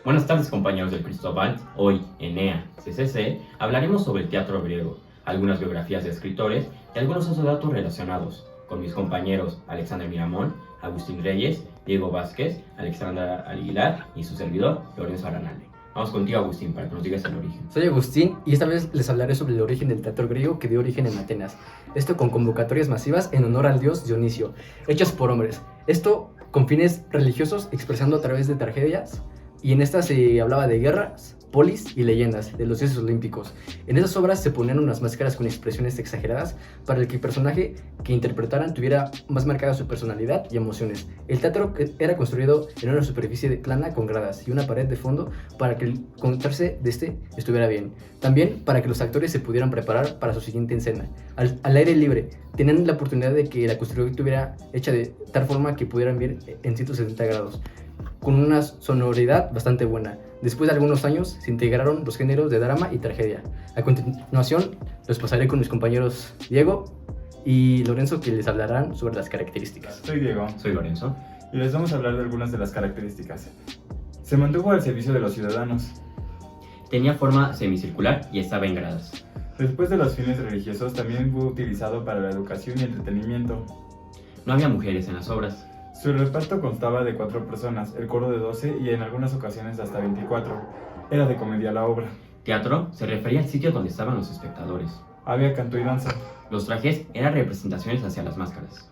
Buenas tardes compañeros del Cristóbal. Hoy en EA-CCC hablaremos sobre el teatro griego, algunas biografías de escritores y algunos otros datos relacionados, con mis compañeros Alexander Miramón, Agustín Reyes, Diego Vázquez, Alexandra Aguilar y su servidor Lorenzo Aranalde. Vamos contigo, Agustín, para que nos digas el origen. Soy Agustín y esta vez les hablaré sobre el origen del teatro griego que dio origen en Atenas. Esto con convocatorias masivas en honor al dios Dionisio, hechas por hombres. Esto con fines religiosos expresando a través de tragedias, y en estas se hablaba de guerras, polis y leyendas de los dioses olímpicos. En esas obras se ponían unas máscaras con expresiones exageradas para que el personaje que interpretaran tuviera más marcada su personalidad y emociones. El teatro era construido en una superficie plana con gradas y una pared de fondo para que el contarse de este estuviera bien. También para que los actores se pudieran preparar para su siguiente escena. Al aire libre, tenían la oportunidad de que la construcción estuviera hecha de tal forma que pudieran ver en 170 grados, con una sonoridad bastante buena. Después de algunos años se integraron los géneros de drama y tragedia. A continuación los pasaré con mis compañeros Diego y Lorenzo, que les hablarán sobre las características. Soy Diego. Soy Lorenzo. Y les vamos a hablar de algunas de las características. Se mantuvo al servicio de los ciudadanos. Tenía forma semicircular y estaba en gradas. Después de los fines religiosos, también fue utilizado para la educación y entretenimiento. No había mujeres en las obras. Su reparto constaba de 4 personas, el coro de 12 y en algunas ocasiones hasta 24. Era de comedia la obra. Teatro se refería al sitio donde estaban los espectadores. Había canto y danza. Los trajes eran representaciones hacia las máscaras.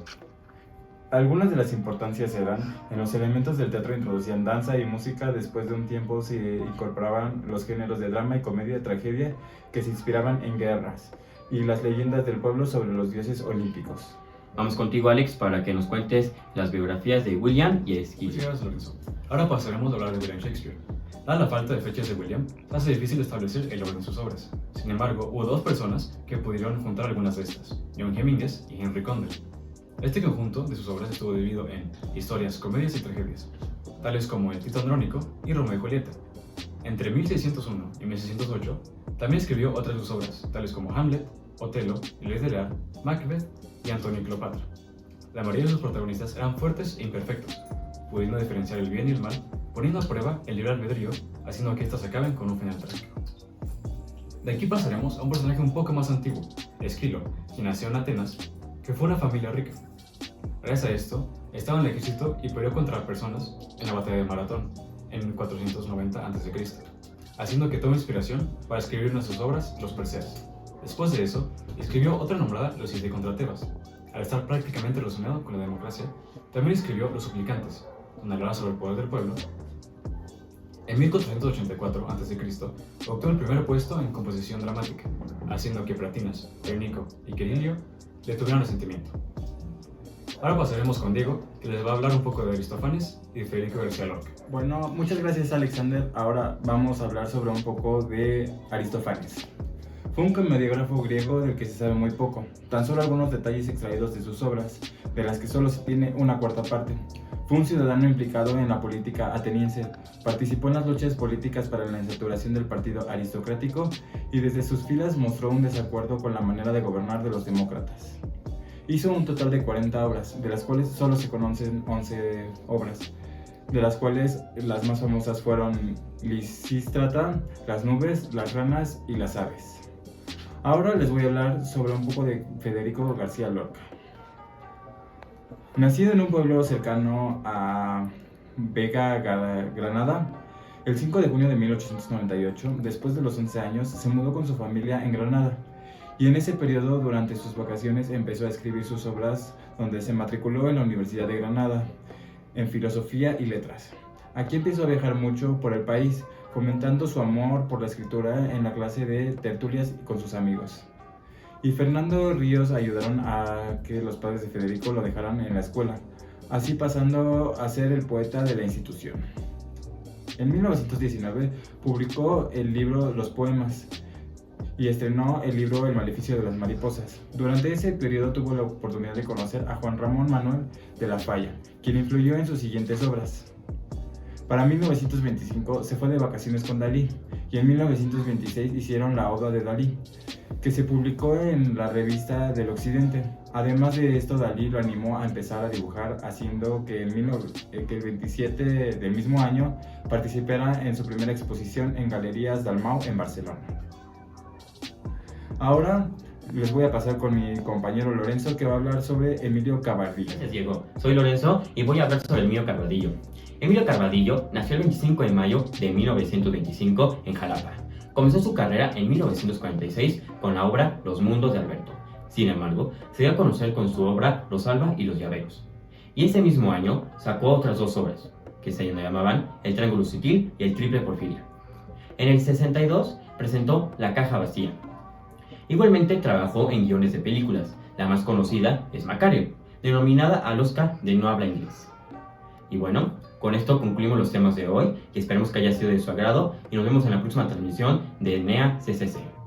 Algunas de las importancias eran: en los elementos del teatro introducían danza y música. Después de un tiempo se incorporaban los géneros de drama y comedia y tragedia que se inspiraban en guerras y las leyendas del pueblo sobre los dioses olímpicos. Vamos contigo, Alex, para que nos cuentes las biografías de William y Esquilo. Gracias, Lorenzo. Ahora pasaremos a hablar de William Shakespeare. Dada la falta de fechas de William, hace difícil establecer el orden de sus obras. Sin embargo, hubo 2 personas que pudieron juntar algunas de estas: John Hemingway y Henry Condell. Este conjunto de sus obras estuvo dividido en historias, comedias y tragedias, tales como El Tito Andrónico y Romeo y Julieta. Entre 1601 y 1608, también escribió otras de sus obras, tales como Hamlet, Otelo, Les de Lear, Macbeth y Antonio y Cleopatra. La mayoría de sus protagonistas eran fuertes e imperfectos, pudiendo diferenciar el bien y el mal, poniendo a prueba el libre albedrío, haciendo que éstas acaben con un final trágico. De aquí pasaremos a un personaje un poco más antiguo, Esquilo, quien nació en Atenas, que fue una familia rica. Gracias a esto, estaba en el ejército y peleó contra personas en la batalla de Maratón, en 490 a.C., haciendo que tome inspiración para escribir una de sus obras, Los Perseas. Después de eso, escribió otra nombrada Los 7 contra Tebas. Al estar prácticamente relacionado con la democracia, también escribió Los Suplicantes, donde hablaba sobre el poder del pueblo. En 1484 a.C., obtuvo el primer puesto en composición dramática, haciendo que Pratinas, Eunico y Querilio le tuvieran resentimiento. Ahora pasaremos con Diego, que les va a hablar un poco de Aristófanes y de Federico García Lorca. Bueno, muchas gracias, Alexander. Ahora vamos a hablar sobre un poco de Aristófanes. Fue un comediógrafo griego del que se sabe muy poco, tan solo algunos detalles extraídos de sus obras, de las que solo se tiene una cuarta parte. Fue un ciudadano implicado en la política ateniense, participó en las luchas políticas para la instauración del partido aristocrático y desde sus filas mostró un desacuerdo con la manera de gobernar de los demócratas. Hizo un total de 40 obras, de las cuales solo se conocen 11 obras, de las cuales las más famosas fueron Lisístrata, Las nubes, Las ranas y Las aves. Ahora les voy a hablar sobre un poco de Federico García Lorca. Nacido en un pueblo cercano a Vega, Granada, el 5 de junio de 1898, después de los 11 años, se mudó con su familia en Granada. Y en ese periodo, durante sus vacaciones, empezó a escribir sus obras, donde se matriculó en la Universidad de Granada, en Filosofía y Letras. Aquí empezó a viajar mucho por el país, comentando su amor por la escritura en la clase de tertulias con sus amigos. Y Fernando Ríos ayudaron a que los padres de Federico lo dejaran en la escuela, así pasando a ser el poeta de la institución. En 1919 publicó el libro Los Poemas, y estrenó el libro El maleficio de las mariposas. Durante ese periodo tuvo la oportunidad de conocer a Juan Ramón Manuel de la Falla, quien influyó en sus siguientes obras. Para 1925 se fue de vacaciones con Dalí, y en 1926 hicieron la Oda de Dalí, que se publicó en la Revista del Occidente. Además de esto, Dalí lo animó a empezar a dibujar, haciendo que que el 27 del mismo año participara en su primera exposición en Galerías Dalmau en Barcelona. Ahora les voy a pasar con mi compañero Lorenzo, que va a hablar sobre Emilio Carbadillo. Gracias, Diego. Soy Lorenzo y voy a hablar sobre Emilio Carbadillo. Emilio Carbadillo nació el 25 de mayo de 1925 en Jalapa. Comenzó su carrera en 1946 con la obra Los Mundos de Alberto. Sin embargo, se dio a conocer con su obra Rosalba y los Llaveros. Y ese mismo año sacó otras dos obras, que se llamaban El Triángulo Sutil y El Triple Porfiria. En el 62 presentó La Caja Vacía. Igualmente trabajó en guiones de películas. La más conocida es Macario, denominada al Oscar de no habla inglés. Y bueno, con esto concluimos los temas de hoy y esperemos que haya sido de su agrado y nos vemos en la próxima transmisión de NEA CCC.